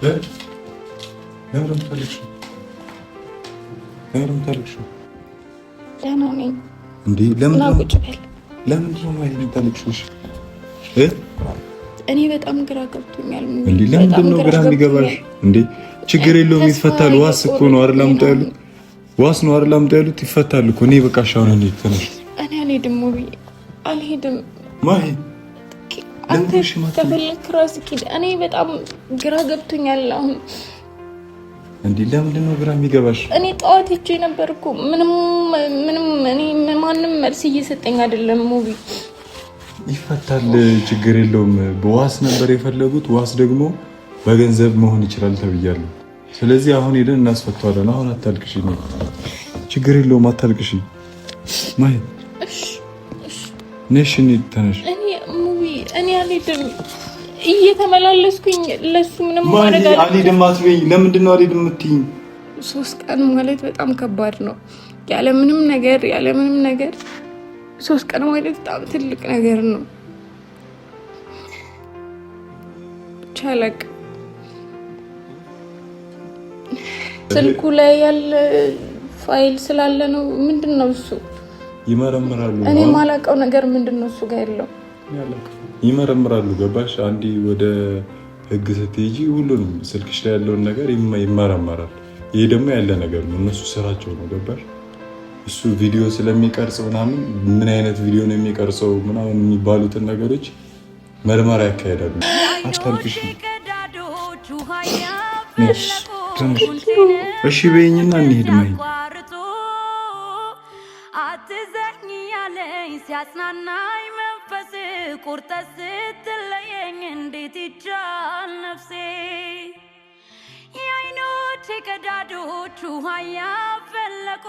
ለምን ታለቅሽ? ደህና ነኝ እንዴ? ለምን ነው የምታለቅሽው? እኔ በጣም ግራ ገብቶኛል። እንዴ ለምንድን ነው ግራ የሚገባሽ? እንዴ ችግር የለውም ይፈታል። ዋስ እኮ ነው አይደል? አምጣ ያሉት ዋስ ነው አይደል? አምጣ ያሉት ይፈታል እኮ። እኔ በቃ ሻውን እንዴ ተነሽ። እኔ አልሄድም ሙቢ፣ አልሄድም። ማሂ አንተ ተፈልክ ራስህ ሂድ። እኔ በጣም ግራ ገብቶኛል አሁን። እንዴ ለምንድን ነው ግራ የሚገባሽ? እኔ ጠዋት ሄጄ ነበር እኮ ምንም እኔ ማንም መልስ እየሰጠኝ አይደለም ሙቢ። ይፈታል ችግር የለውም። በዋስ ነበር የፈለጉት። ዋስ ደግሞ በገንዘብ መሆን ይችላል ተብያለሁ። ስለዚህ አሁን ሄደን እናስፈታዋለን። አሁን አታልቅሽ፣ ችግር የለውም አታልቅሽ። ማይ እሺ ነሽ ተነሽ። እኔ አልሄድም እየተመላለስኩኝ ለሱ ምንም ማድረግ አልሄድም አትበይኝ። ለምንድን ነው አልሄድም የምትይኝ? 3 ቀን ማለት በጣም ከባድ ነው። ያለ ምንም ነገር 3 ቀን ማለት በጣም ትልቅ ነገር ነው። ቻለቅ ስልኩ ላይ ያለ ፋይል ስላለ ነው። ምንድነው እሱ? ይመረምራሉ። እኔ ማላውቀው ነገር ምንድነው እሱ ጋር ያለው? ይመረምራሉ። ገባሽ? አንዴ ወደ ህግ ስትሄጂ ሁሉንም ስልክሽ ላይ ያለውን ነገር ይመረመራል። ይሄ ደግሞ ያለ ነገር ነው። እነሱ ስራቸው ነው። ገባሽ? እሱ ቪዲዮ ስለሚቀርጽ ምናምን ምን አይነት ቪዲዮ ነው የሚቀርጸው ምናምን የሚባሉትን ነገሮች ምርመራ ያካሄዳሉ። አታልቅሽ። እሺ በይኝና እንሂድ። ማይ አትዘኝ ያለኝ ሲያጽናናኝ መንፈስ ቁርጠ ስትለየኝ እንዴት ይቻል ነፍሴ የዓይኖቼ ቀዳዳዎች ውሃ ያፈለቁ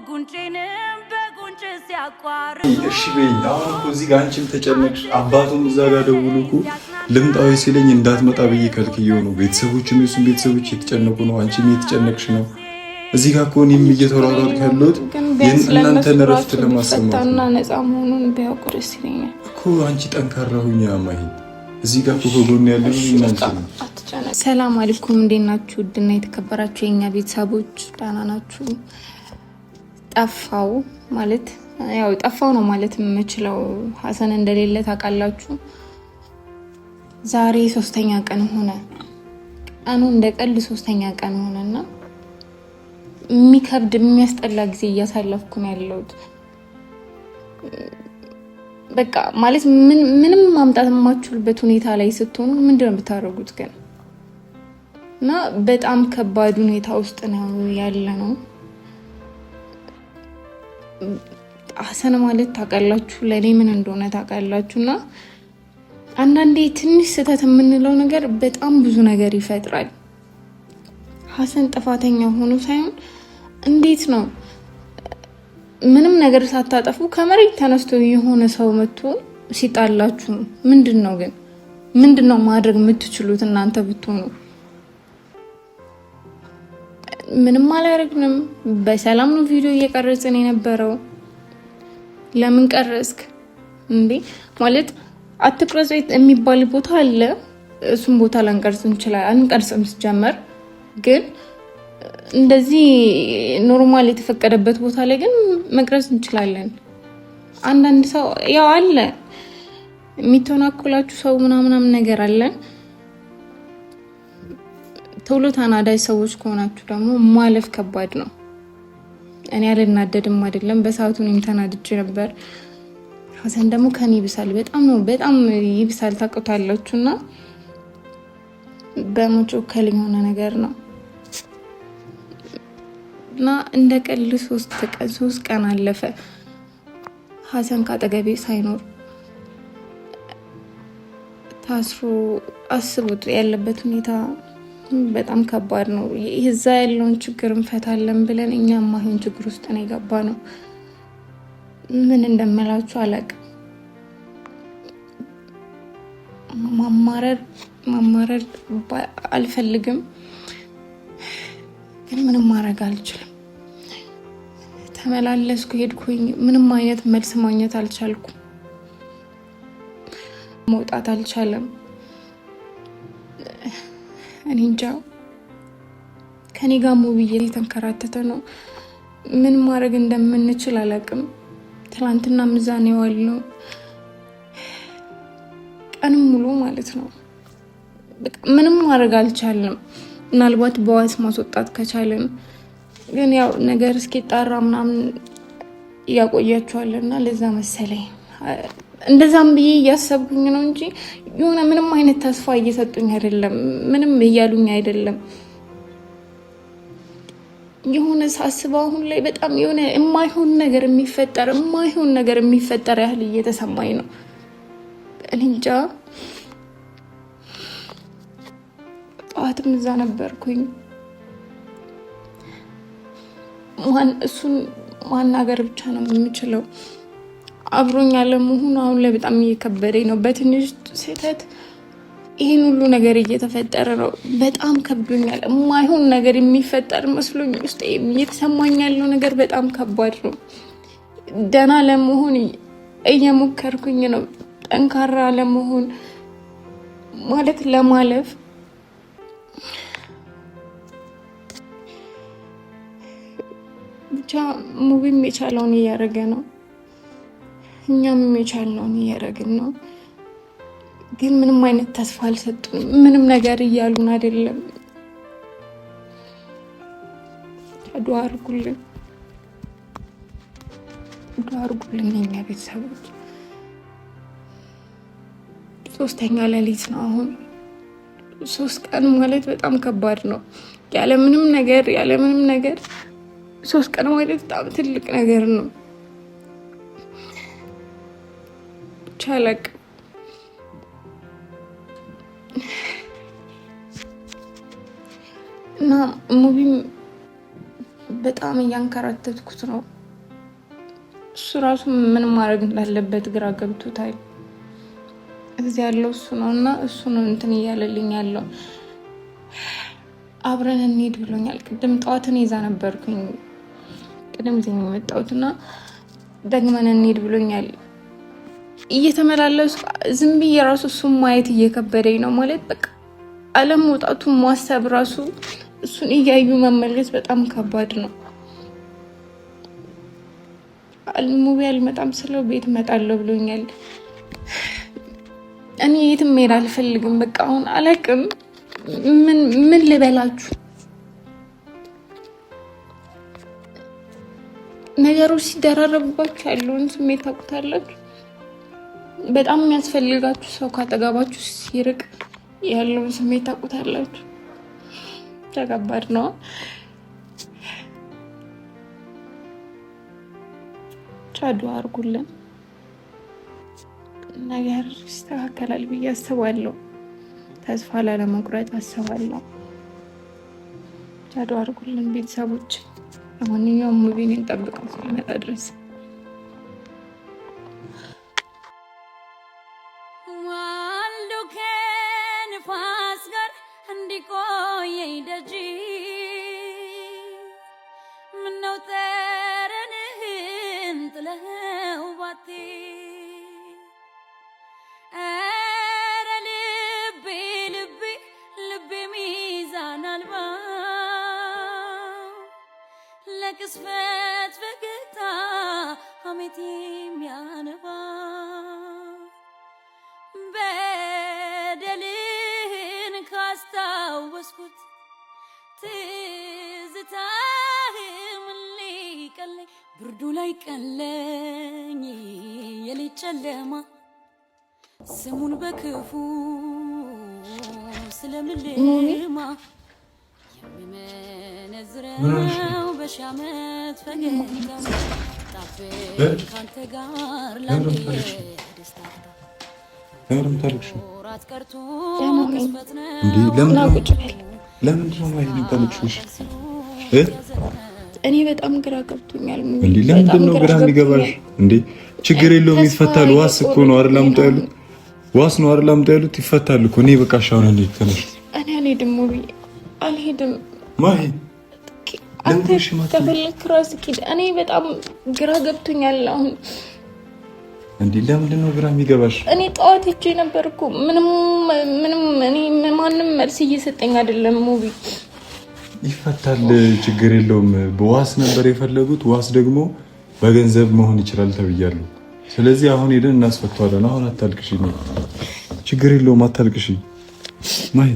ጉንጬንም በጉንጭ ሲያቋርጡ። እሺ በይኝ። አሁን እኮ እዚህ ጋር አንቺም ተጨነቅሽ። አባቱም እዛ ጋር ደውሎ እኮ ልምጣዊ ሲለኝ እንዳትመጣ ብዬ ከልክዬው ነው። ቤተሰቦችም የሱም ቤተሰቦች የተጨነቁ ነው። አንቺም የተጨነቅሽ ነው። እዚህ ጋር እኮ እኔም እየተሯሯጥኩ ያለሁት እናንተን እረፍት ለማሰማት ነው። ነፃ መሆኑን ቢያውቁ ደስ ይለኛል እኮ። አንቺ ጠንካራ ሁኚ ማሂ። እዚህ ጋር እኮ ከጎን ያለው እናንተ ነው። ሰላም አለይኩም፣ እንዴት ናችሁ? ውድና የተከበራችሁ የኛ ቤተሰቦች ደህና ናችሁ? ጠፋው ማለት ያው ጠፋው ነው ማለት የምችለው። ሀሰን እንደሌለ ታውቃላችሁ። ዛሬ 3ኛ ቀን ሆነ። ቀኑ እንደ ቀልድ 3ኛ ቀን ሆነና የሚከብድ የሚያስጠላ ጊዜ እያሳለፍኩ ነው ያለሁት። በቃ ማለት ምንም ማምጣት የማትችሉበት ሁኔታ ላይ ስትሆኑ ምንድነው የምታደርጉት ግን? እና በጣም ከባድ ሁኔታ ውስጥ ነው ያለ ነው። ሀሰን ማለት ታውቃላችሁ ለእኔ ምን እንደሆነ ታውቃላችሁ። እና አንዳንዴ ትንሽ ስህተት የምንለው ነገር በጣም ብዙ ነገር ይፈጥራል። ሀሰን ጥፋተኛ ሆኖ ሳይሆን እንዴት ነው ምንም ነገር ሳታጠፉ ከመሬት ተነስቶ የሆነ ሰው መጥቶ ሲጣላችሁ ምንድነው ግን ምንድነው ማድረግ የምትችሉት እናንተ ብትሆኑ? ምንም አላደረግንም። በሰላም ነው ቪዲዮ እየቀረጽን የነበረው። ለምን ቀረጽክ እንዴ? ማለት አትቀርጽ የሚባል ቦታ አለ። እሱም ቦታ ላንቀርጽ እንችላለን። አንቀርጽም ሲጀመር ግን እንደዚህ ኖርማል የተፈቀደበት ቦታ ላይ ግን መቅረጽ እንችላለን። አንዳንድ ሰው ያው አለ የሚተናኮላችሁ ሰው ምናምን ነገር አለ። ቶሎ ተናዳጅ ሰዎች ከሆናችሁ ደግሞ ማለፍ ከባድ ነው። እኔ አልናደድም አይደለም፣ በሰዓቱ እኔም ተናድጄ ነበር። ሀሰን ደግሞ ከኔ ይብሳል፣ በጣም ይብሳል ታውቁታላችሁና በመጮከል የሆነ ነገር ነው እና እንደ ቀልድ 3 ቀን አለፈ ሀሰን ካጠገቤ ሳይኖር ታስሮ። አስቡት ያለበት ሁኔታ በጣም ከባድ ነው። እዛ ያለውን ችግር እንፈታለን ብለን እኛ ማይሆን ችግር ውስጥ ነው የገባ ነው። ምን እንደምላችሁ አላውቅም። ማማረር አልፈልግም ግን ምንም ማድረግ አልችልም። ተመላለስኩ፣ ሄድኩኝ፣ ምንም አይነት መልስ ማግኘት አልቻልኩም። መውጣት አልቻለም። እኔ እንጃ ከኔ ጋር ሙብዬ የተንከራተተ ነው። ምን ማድረግ እንደምንችል አላውቅም። ትላንትና ምዛኔ ዋልነው ቀንም ሙሉ ማለት ነው። ምንም ማድረግ አልቻልንም። ምናልባት በዋስ ማስወጣት ከቻለን ግን ያው ነገር እስኪጣራ ምናምን ያቆያቸዋልና ለዛ መሰለኝ እንደዛም ብዬ እያሰብኩኝ ነው እንጂ የሆነ ምንም አይነት ተስፋ እየሰጡኝ አይደለም። ምንም እያሉኝ አይደለም። የሆነ ሳስበው አሁን ላይ በጣም የሆነ የማይሆን ነገር የሚፈጠር ያህል እየተሰማኝ ነው። እኔ እንጃ። ጠዋትም እዛ ነበርኩኝ። እሱን ማናገር ብቻ ነው የምችለው። አብሮኝ ያለመሆኑ አሁን ላይ በጣም እየከበደኝ ነው። በትንሽ ስህተት ይህን ሁሉ ነገር እየተፈጠረ ነው። በጣም ከብዶኛል። የማይሆን ነገር የሚፈጠር መስሎኝ ውስጥ እየተሰማኝ ያለው ነገር በጣም ከባድ ነው። ደህና ለመሆን እየሞከርኩኝ ነው። ጠንካራ ለመሆን ማለት ለማለፍ ብቻ ሙቪም የቻለውን እያደረገ ነው። እኛም የቻልነውን እያደረግን ነው። ግን ምንም አይነት ተስፋ አልሰጡንም። ምንም ነገር እያሉን አይደለም። ዱአ አድርጉልን የኛ ቤተሰቦች። 3ኛ ሌሊት ነው አሁን። 3 ቀን ማለት በጣም ከባድ ነው። ያለ ምንም ነገር 3 ቀን ማለት በጣም ትልቅ ነገር ነው። ቻለቅ እና ሙቪም በጣም እያንከራተትኩት ነው። እሱ ራሱ ምን ማድረግ እንዳለበት ግራ ገብቶታል። እዚህ ያለው እሱ ነው እና እሱ ነው እንትን እያለልኝ ያለው። አብረን እንሂድ ብሎኛል። ቅድም ጠዋትን ይዛ ነበርኩኝ። ቅድም ዜና የመጣሁትና ደግመን እንሂድ ብሎኛል። እየተመላለሱ ዝም ብዬ ራሱ እሱን ማየት እየከበደኝ ነው። ማለት በቃ አለመውጣቱን ማሰብ ራሱ እሱን እያዩ መመለስ በጣም ከባድ ነው። ሙቪ አልመጣም ስለው ቤት እመጣለሁ ብሎኛል። እኔ የትም መሄድ አልፈልግም። በቃ አሁን አላውቅም ምን ልበላችሁ። ነገሮች ሲደራረቡባችሁ ያለውን ስሜት ታውቁታላችሁ። በጣም የሚያስፈልጋችሁ ሰው ካጠገባችሁ ሲርቅ ያለውን ስሜት ታውቁታላችሁ። ተከባድ ነው። ዱአ አድርጉልን። ነገር ይስተካከላል ብዬ አስባለሁ። ተስፋ ላለመቁረጥ አስባለሁ። ዱአ አድርጉልን ቤተሰቦች። ለማንኛውም ሙቪን እንጠብቀው እስኪመጣ ድረስ። ዋልዶ ከንፋስ ጋር እንዲቆየኝ ደጅ ምነው ጠረንህን ጥለኸው ባቴ ኧረ ልቤ ሚዛን አልባ ለቅስፈት ፈገግታ ሐሜት የሚያነባ በደልን ካስታወስኩት ትዝታህም ሊቀለኝ ብርዱ ላይ ቀለኝ የሌት ጨለማ ስሙን በክፉ ስለምልማ የሚመነዝረው በሻመት ፈገግታ ጣፍጥ ካንተ ጋር ላንዴ ደስታ ለምን ታልክሽ? እኔ በጣም ግራ ገብቶኛል። እንዴ ለምንድን ነው ግራ የሚገባሽ? እንዴ ችግር የለውም ይፈታል። ዋስ እኮ ነው አይደል? አምጣ ያሉት ዋስ ነው አይደል? አምጣ ያሉት ይፈታል እኮ። እኔ በቃ ሻውን እንዴ ተነሽ። እኔ አልሄድም ሙቢ አልሄድም። ማሂ አንተ ተፈልክ ራስህ ኪድ። እኔ በጣም ግራ ገብቶኛል አሁን እንዴ ለምንድን ነው ግራ የሚገባሽ? እኔ ጠዋት ሄጄ ነበር እኮ ምንም እኔ ማንም መልስ እየሰጠኝ አይደለም። ሙቢ ይፈታል፣ ችግር የለውም። በዋስ ነበር የፈለጉት፣ ዋስ ደግሞ በገንዘብ መሆን ይችላል ተብያለሁ። ስለዚህ አሁን ሄደን እናስፈታዋለን። አሁን አታልቅሽ፣ ነው ችግር የለውም አታልቅሽ። ማይ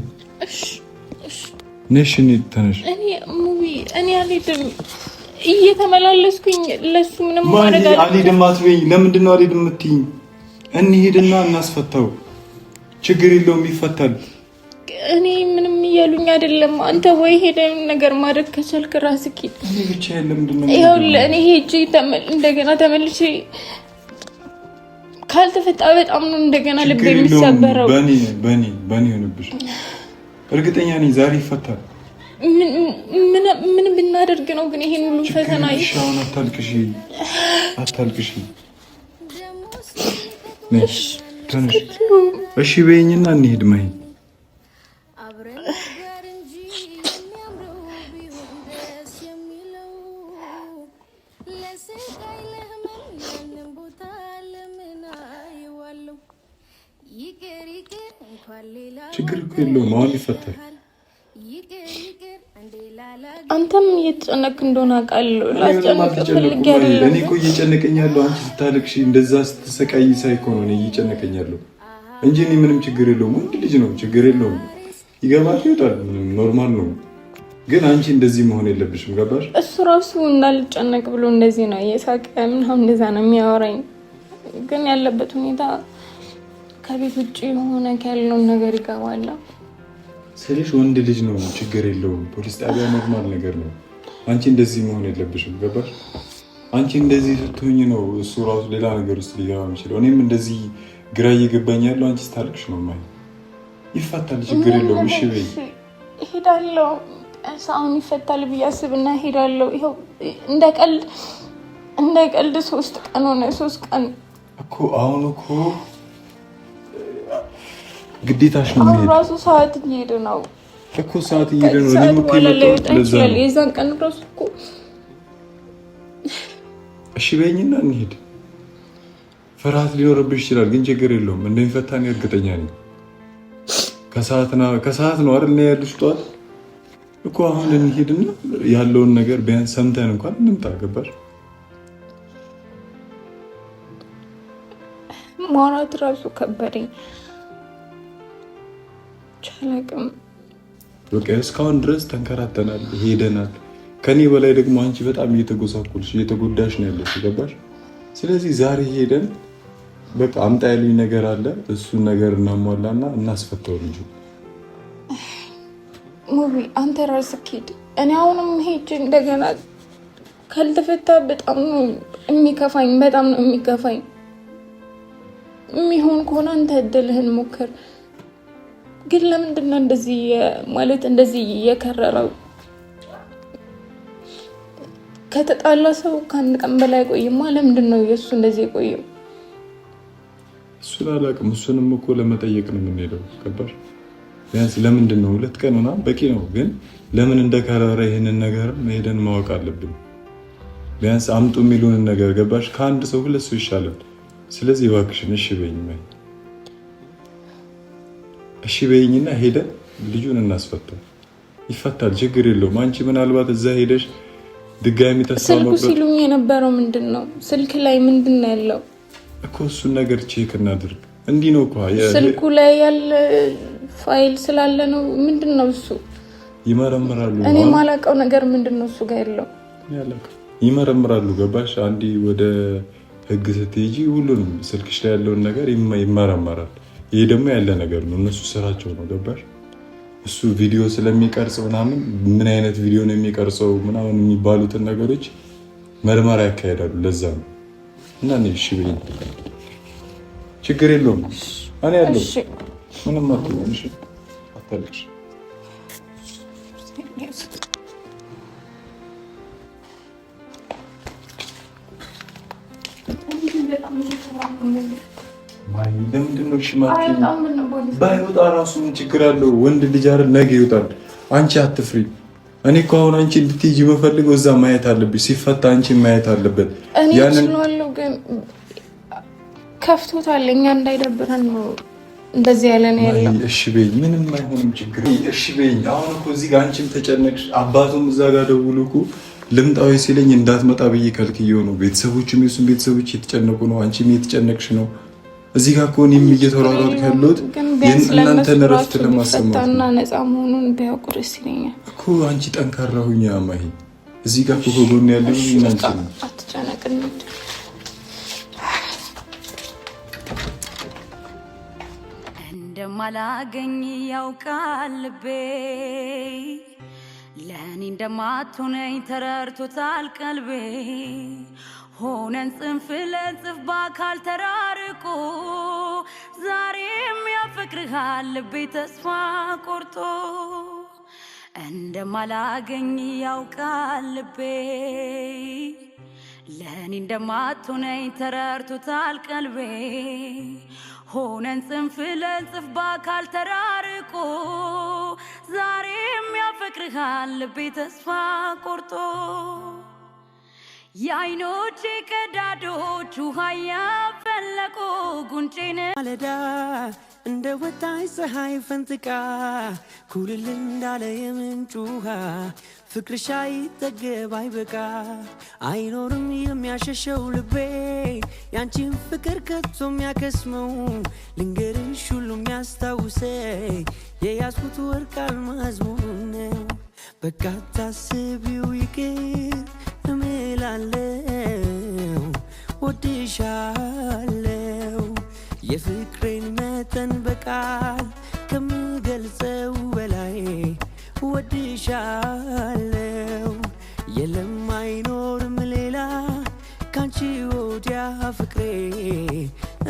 ነሽ ተነሽ። እኔ ሙቢ እኔ አልሄድም እየተመላለስኩኝ ለሱ ምንም ማድረግ አልሄድም አትበይኝ። ለምንድን ነው አልሄድም የምትይኝ? እንሂድና እናስፈታው፣ ችግር የለውም ይፈታል። እኔ ምንም እያሉኝ አይደለም። አንተ ወይ ሄደን ነገር ማድረግ ከቻልክ ራስህ ሂድ። እኔ ብቻ ለምንድን ነው ይኸውልህ እኔ ሄጄ እንደገና ተመልሼ ካልተፈታ በጣም ነው እንደገና ልብ የሚሰበረው። በኔ ሆነብሽ። እርግጠኛ ነኝ ዛሬ ይፈታል። ምን ብናደርግ ነው ግን ይሄን ሁሉ ፈተና? ይሻውን አታልቅሽ። እሺ በይኝና እንሂድ። ማይ ችግር እኮ የለውም፣ አሁን ይፈታል። አንተም እየተጨነቅ እንደሆነ አውቃለሁ። ላስጨንቅ ፈልጌ አይደለም። እኔ እኮ እየጨነቀኝ ያለው አንቺ ስታለቅሽ እንደዛ ስትሰቃይ ሳይ እኮ ነው እኔ እየጨነቀኝ ያለው እንጂ እኔ ምንም ችግር የለውም። ወንድ ልጅ ነው፣ ችግር የለውም። ይገባል፣ ይወጣል፣ ኖርማል ነው። ግን አንቺ እንደዚህ መሆን የለብሽም። ገባሽ? እሱ ራሱ እንዳልጨነቅ ብሎ እንደዚህ ነው እየሳቀ ምናምን እንደዛ ነው የሚያወራኝ። ግን ያለበት ሁኔታ ከቤት ውጭ የሆነ ያለውን ነገር ይገባል ስልሽ ወንድ ልጅ ነው፣ ችግር የለውም። ፖሊስ ጣቢያ ኖርማል ነገር ነው። አንቺ እንደዚህ መሆን የለብሽም። ገባሽ? አንቺ እንደዚህ ስትሆኝ ነው እሱ ራሱ ሌላ ነገር ውስጥ ሊገባ የሚችለው። እኔም እንደዚህ ግራ እየገባኝ ያለው አንቺ ስታልቅሽ ነው። ማይ ይፈታል፣ ችግር የለውም። እሺ በይ። እሄዳለሁ፣ አሁን ይፈታል ብዬ አስብና እሄዳለሁ። ይኸው እንደ ቀልድ 3 ቀን ሆነ። 3 ቀን እኮ አሁን እኮ ግዴታሽ ነው። አሁን ራሱ ሰዓት እየሄደ ነው እኮ ሰዓት እየሄደ ነው። እኔም እኮ የዛን ቀን ራሱ እኮ እሺ በይኝና እንሂድ። ፍርሃት ሊኖርብሽ ይችላል፣ ግን ችግር የለውም። እንደሚፈታ እኔ እርግጠኛ ነኝ። ከሰዓት ነው አይደል ነው ያሉሽ? ጠዋት እኮ አሁን እንሂድና ያለውን ነገር ቢያንስ ሰምተን እንኳን እንምጣ። ገባሽ? ማውራት ራሱ ከበደኝ። ቻላቅም በቃ እስካሁን ድረስ ተንከራተናል፣ ሄደናል። ከኔ በላይ ደግሞ አንቺ በጣም እየተጎሳቆልሽ እየተጎዳሽ ነው ያለሽ። ገባሽ? ስለዚህ ዛሬ ሄደን በቃ አምጣ ያሉኝ ነገር አለ፣ እሱን ነገር እናሟላና እናስፈታው እንጂ ሙቢ አንተ ራስህ ሂድ። እኔ አሁንም ሄጅ እንደገና ካልተፈታ በጣም ነው የሚከፋኝ፣ በጣም ነው የሚከፋኝ። የሚሆን ከሆነ አንተ እድልህን ሞክር። ግን ለምንድን ነው እንደዚህ ማለት እንደዚህ የከረረው? ከተጣላ ሰው ከአንድ ቀን በላይ ቆይማ። ለምንድን ነው የእሱ እንደዚህ የቆየው? እሱን አላውቅም። እሱንም እኮ ለመጠየቅ ነው የምንሄደው። ገባሽ? ቢያንስ ለምንድን ነው 2 ቀን ሆና በቂ ነው። ግን ለምን እንደከረረ ይህንን ነገር ሄደን ማወቅ አለብን። ቢያንስ አምጡ የሚሉንን ነገር ገባሽ? ከአንድ ሰው 2 ሰው ይሻላል። ስለዚህ እባክሽን እሺ በይኝ፣ እሺ በይኝና ሄደን ልጁን እናስፈታው። ይፈታል፣ ችግር የለውም። አንቺ ምናልባት እዛ ሄደሽ ድጋሚ ተስፋ መቁረጥ ስልኩ ሲሉኝ የነበረው ምንድን ነው? ስልክ ላይ ምንድን ነው ያለው እኮ? እሱን ነገር ቼክ እናድርግ። እንዲህ ነው እኮ ስልኩ ላይ ያለ ፋይል ስላለ ነው። ምንድን ነው እሱ? ይመረምራሉ። እኔ የማላውቀው ነገር ምንድን ነው እሱ ጋር ያለው? ይመረምራሉ። ገባሽ? አንዴ ወደ ህግ ስትሄጂ ሁሉንም ስልክሽ ላይ ያለውን ነገር ይመረመራል። ይሄ ደግሞ ያለ ነገር ነው፣ እነሱ ስራቸው ነው። ገባሽ? እሱ ቪዲዮ ስለሚቀርጽ ምናምን ምን አይነት ቪዲዮ ነው የሚቀርጸው ምናምን የሚባሉትን ነገሮች መርመራ ያካሄዳሉ። ለዛ ነው እና እኔ እሺ ብዬ ችግር የለውም እኔ ያለው ምንም አትሆንም። እሺ አታልቅሽ። ለምንድን ነው ሽማት ባይወጣ ራሱ ምን ችግር አለው? ወንድ ልጅ አይደል? ነገ ይወጣል። አንቺ አትፍሪ። እኔ እኮ አሁን አንቺ እንድትሄጂ የምፈልገው እዛ ማየት አለብሽ። ሲፈታ አንቺ ማየት አለበት። ያንን ከፍቶታል። እኛ እንዳይደብረን ነው እንደዚህ ያለ ነው ያለው። እሺ በይ፣ ምንም አይሆንም፣ ችግር እሺ በይ። አሁን እኮ እዚህ ጋር አንቺም ተጨነቅሽ፣ አባቱም እዛ ጋር ደውሎ እኮ ልምጣዊ ሲለኝ እንዳትመጣ ብዬ ከልክዬው ነው። ቤተሰቦችም የሱም ቤተሰቦች የተጨነቁ ነው፣ አንቺም የተጨነቅሽ ነው። እዚህ ጋር እኮ እኔም እየተሯሯጥኩ ያለሁት እናንተን እረፍት ለማሰማት እና ነፃ መሆኑን ቢያውቁ ደስ ይለኛል እኮ። አንቺ ጠንካራ ሁኚ አማሂ። እዚህ ጋር እኮ ከጎን ያለው እናንተ ነው። አትጨነቅ። እንደማላገኝ ያውቃል ልቤ፣ ለእኔ እንደማትሆነኝ ተረድቶታል ቀልቤ። ሆነን ጽንፍ ለጽንፍ በአካል ተራርቆ ዛሬም ያፈቅርሃል ልቤ ተስፋ ቆርጦ። እንደማላገኝ ያውቃል ልቤ፣ ለእኔ እንደማትሆነኝ ተረድቶታል ቀልቤ። ሆነን ጽንፍ ለጽንፍ በአካል ተራርቆ ዛሬም ያፈቅርሃል ልቤ ተስፋ ቆርጦ። የአይኖቼ ቀዳዶች ውሃ ያፈለቁ ጉንጬን ማለዳ እንደ ወጣይ ፀሐይ ፈንጥቃ ኩልል እንዳለ የምንጭ ውሃ ፍቅርሽ አይጠገብ አይበቃ። አይኖርም የሚያሸሸው ልቤ ያንቺን ፍቅር ከቶ የሚያከስመው። ልንገርሽ ሁሉ የሚያስታውሰኝ የያዝኩት ወርቅ አልማዝ መሆኑን ነው። በቃ ታስቢው ይቅር እምላለው ወድሻለው። የፍቅሬን መጠን በቃል ከምገልጸው በላይ ወድሻለው። የለም አይኖርም ሌላ ካንቺ ወዲያ ፍቅሬ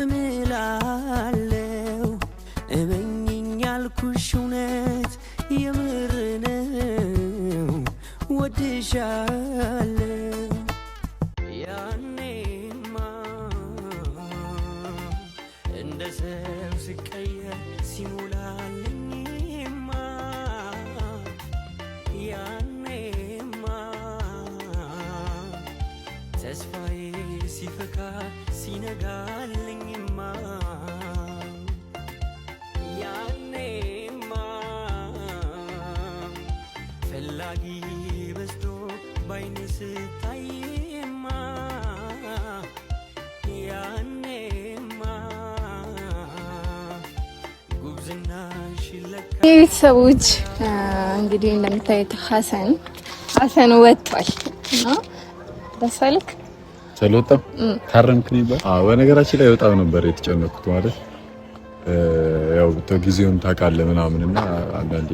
እምላለው። እመኝኝ ያልኩሽ እውነት የምር ነው ወድሻለው። ያኔማ እንደ ሰው ሲቀየር ሲሞላልኝማ ያኔማ ተስፋዬ ሲፈካ ሲነጋልኝማ ያኔማ ፈላጊ በዝቶ ባይኔ ስታይማ ያኔማ ጉብዝና ሽለካ። ቤተሰቦች እንግዲህ እንደምታዩት ሀሰን ወጥቷል እና ደስ አለክ? ሰሎጣም ታረምክ ነበር። በነገራችን ላይ በጣም ነበር የተጨነኩት ማለት ያው ጊዜውን ታውቃለህ ምናምንና አንዳንዴ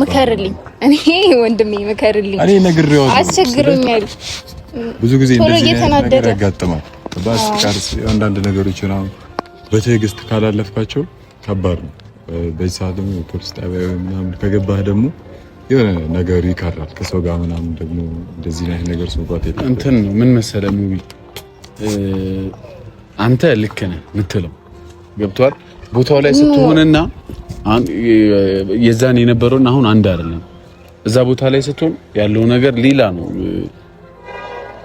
ምከርልኝ፣ እኔ ወንድሜ ምከርልኝ። እኔ ነግሬው አስቸግሮኛል። ብዙ ጊዜ እንደዚህ ነገር ያጋጥማል። ባስቃርስ አንዳንድ ነገሮች ነው በትዕግስት ካላለፍካቸው ከባድ ነው። በዚህ ሰዓት ደግሞ ፖሊስ ጣቢያ ምናምን ከገባህ ደግሞ የሆነ ነገር ይካራል ከሰው ጋር ምናምን ደግሞ እንደዚህ አይነት ነገር ሰውባት የለም። እንትን ነው ምን መሰለህ ሙቢ አንተ ልክ ነህ የምትለው ገብቷል። ቦታው ላይ ስትሆንና የዛን የነበረውን አሁን አንድ አይደለም። እዛ ቦታ ላይ ስትሆን ያለው ነገር ሌላ ነው።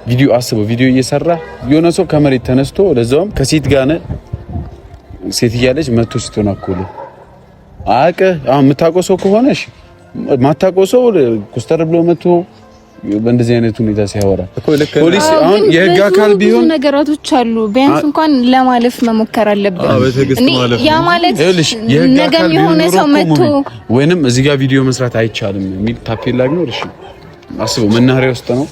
ቪዲዮ አስበው፣ ቪዲዮ እየሰራ የሆነ ሰው ከመሬት ተነስቶ ለዛውም ከሴት ጋር ነህ፣ ሴት እያለች መቶ ስትሆን አኮለ አቀ አሁን የምታውቀው ሰው ከሆነ እሺ፣ ማታውቀው ሰው ኮስተር ብሎ መቶ በእንደዚህ አይነት ሁኔታ ሲያወራ ፖሊስ አሁን የህግ አካል ቢሆን ነገራቶች አሉ። ቢያንስ እንኳን ለማለፍ መሞከር አለበት። ያ ማለት ነገም የሆነ ሰው መጥቶ ወይንም እዚህ ጋር ቪዲዮ መስራት አይቻልም የሚል ታፔላ ቢኖር እሺ፣ አስበው መናኸሪያ ውስጥ ነው፣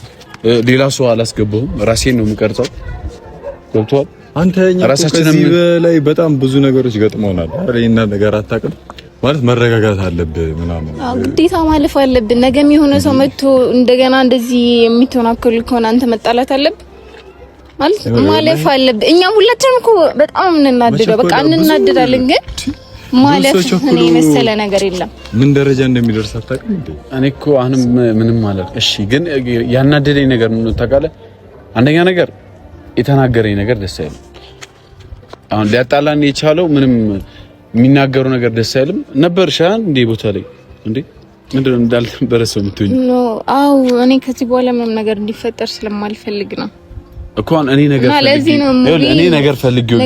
ሌላ ሰው አላስገባሁም፣ ራሴን ነው የምቀርጸው። ገብቶሃል አንተኛ ከዚህ በላይ በጣም ብዙ ነገሮች ገጥመውናል። ይሄን ነገር አታውቅም ማለት መረጋጋት አለብህ ምናምን ግዴታ ማለፍ አለብን። ነገም የሆነ ሰው መጥቶ እንደገና እንደዚህ የሚተናከሉ ከሆነ አንተ መጣላት አለብህ ማለት ማለፍ አለብህ። እኛ ሁላችንም እኮ በጣም እንናደዳለን፣ በቃ እንናደዳለን፣ ግን ማለፍ እኔ መሰለ ነገር የለም። ምን ደረጃ እንደሚደርስ አታውቅም እንዴ? እኔ እኮ አሁንም ምንም ማለት እሺ፣ ግን ያናደደኝ ነገር ነው ታውቃለህ። አንደኛ ነገር የተናገረኝ ነገር ደስ አይልም። አሁን ሊያጣላን የቻለው ምንም የሚናገሩ ነገር ደስ አይልም ነበር። ሻን እንዴ ቦታ ላይ እንዴ ምንድነው እንዳልነበረ ሰው የምትሆኝ? አው እኔ ከዚህ በኋላ ምንም ነገር እንዲፈጠር ስለማልፈልግ ነው። እኮን እኔ ነገር ፈልጌው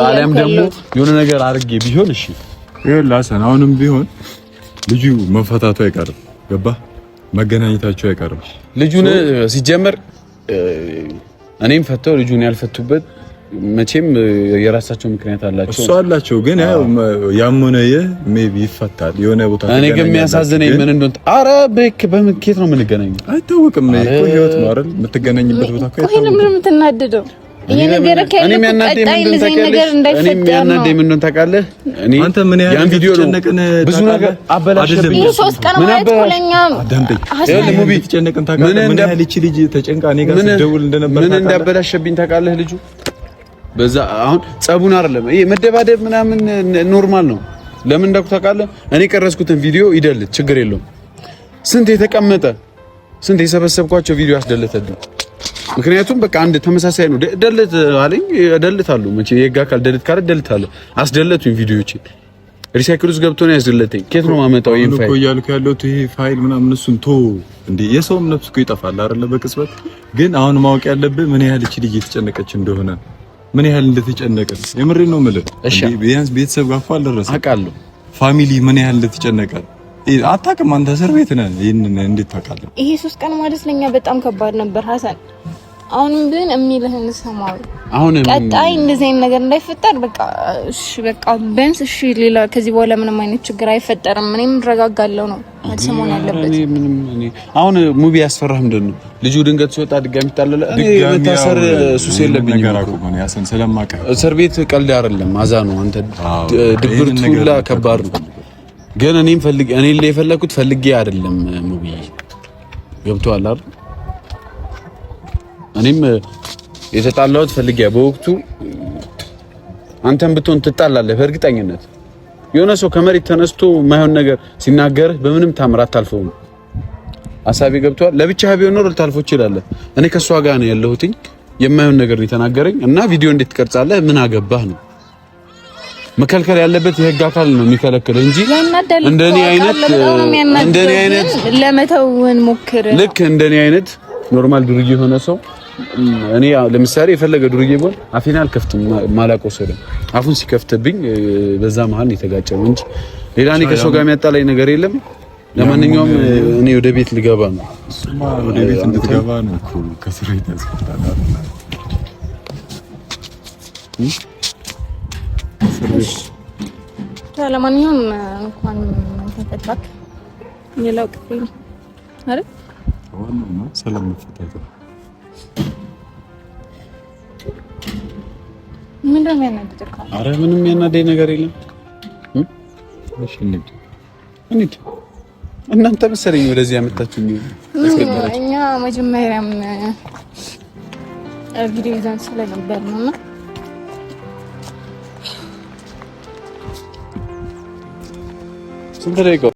አለም ደግሞ የሆነ ነገር አድርጌ ቢሆን እሺ ይኸውልህ ሀሰን አሁንም ቢሆን ልጁ መፈታቱ አይቀርም ገባህ መገናኘታቸው አይቀርም ልጁን ሲጀመር እኔም ፈተው ልጁን ያልፈቱበት መቼም የራሳቸው ምክንያት አላቸው ግን ያሞነ ሜቢ ይፈታል የሆነ ቦታ እኔ ግን የሚያሳዝነኝ ምን እንደሆነ ኧረ በምኬት ነው የምንገናኘው አይታወቅም እኮ ህይወት ነው አይደል የምትገናኝበት ቦታ እኮ አይታወቅም ለምን የምትናደደው ይሄ ነገር ከእኔ የሚያናደኝ ምን እንደሆነ ታውቃለህ አንተ ምን ያህል ቪዲዮ ነው ብዙ ነገር አበላሽብኝ 3 ቀን ማለት ኮለኛ ሙቢ ተጨነቀን ታውቃለህ ምን ያህል እቺ ልጅ ተጨንቃ እኔ ጋር ስትደውል እንደነበር ምን እንዳበላሽብኝ ታውቃለህ ልጁ በዛ አሁን ጸቡን አይደለም ይሄ መደባደብ ምናምን ኖርማል ነው ለምን እንዳልኩ ታውቃለህ እኔ ቀረስኩትን ቪዲዮ ይደልት ችግር የለውም ስንት የተቀመጠ ስንት የሰበሰብኳቸው ቪዲዮ አስደለተልኝ ምክንያቱም በቃ አንድ ተመሳሳይ ነው ደልት አለኝ ደልታለሁ መቼ የጋ ካል ደልት ካለ ደልታለሁ አስደለቱኝ ቪዲዮዎች ሪሳይክል ውስጥ ገብቶ ነው ያስደለተኝ ከየት ነው ማመጣው ይሄን ፋይል እኮ ያልኩ ያለው ይሄ ፋይል ምናምን እሱን ቶ እንዴ የሰውም ነፍስ እኮ ይጠፋል አይደለ በቅጽበት ግን አሁን ማወቅ ያለብህ ምን ያህል እቺ ልጅ እየተጨነቀች እንደሆነ ምን ያህል እንደተጨነቀች የምሬን ነው የምልህ እንዴ ቢያንስ ቤተሰብ ጋር እኮ አልደረሰም አውቃለሁ ፋሚሊ ምን ያህል እንደተጨነቀ አታውቅም አንተ እስር ቤት ነህ ይሄንን እንዴት ታውቃለህ ይሄ 3 ቀን ማለት ለኛ በጣም ከባድ ነበር ሀሰን አሁንም ግን እሚልህን ሰማው አሁንም ቀጣይ እንደዚህ አይነት ነገር እንዳይፈጠር በቃ እሺ በቃ በእንስ እሺ ሌላ ከዚህ በኋላ ምንም አይነት ችግር አይፈጠርም እኔም ረጋጋለሁ ነው ሰሞን ያለበት እኔ አሁን ሙቢ ያስፈራህ ምንድነው ልጁ ድንገት ሲወጣ ድጋሚ ታለለ እኔ በታሰር ሱስ የለብኝም ነው ያሰን ስለማቀ እስር ቤት ቀልድ አይደለም አዛ ነው አንተ ድብርቱ ሁላ ከባድ ነው ግን እኔም እኔ ላይ የፈለኩት ፈልጌ አይደለም ሙቢ ገብቷል አይደል እኔም የተጣላሁት ፈልጌ በወቅቱ አንተም ብትሆን ትጣላለህ በእርግጠኝነት የሆነ ሰው ከመሬት ተነስቶ ማይሆን ነገር ሲናገርህ በምንም ታምራት አታልፈውም አሳቢ ገብቷል ለብቻህ ቢሆን ኖር ልታልፈው ይችላል እኔ ከሷ ጋር ነው ያለሁትኝ የማይሆን ነገር የተናገረኝ እና ቪዲዮ እንዴት ትቀርጻለህ ምን አገባህ ነው መከልከል ያለበት የህግ አካል ነው የሚከለክል እንጂ እንደኔ አይነት ለመተውን ሞክር ልክ እንደኔ አይነት ኖርማል ዱርዬ የሆነ ሰው እኔ ለምሳሌ የፈለገ ዱርዬ ቢሆን አፌን አልከፍትም ማላውቀው ሰው አፉን ሲከፍትብኝ በዛ መሀል የተጋጨው እንጂ ሌላ እኔ ከሰው ጋር የሚያጣላኝ ነገር የለም ለማንኛውም እኔ ወደ ቤት ልገባ ነው ወደ ቤት እንድትገባ ነው እኮ ከስራ ይተስፈታል ለማንኛውም እንኳን ተፈታክ ሌላው ቅጥል አይደል ዋናው ሰላም መፈታት ምንድነው የሚያናድድህ? ኧረ ምንም የሚያናደኝ ነገር የለም። እሺ እንሂድ። እናንተ መሰለኝ ወደዚህ ያመጣችሁኝ። እኛ መጀመሪያም ቪዲዮ ይዘን ስለነበር ነውና ስንት ደቂቃ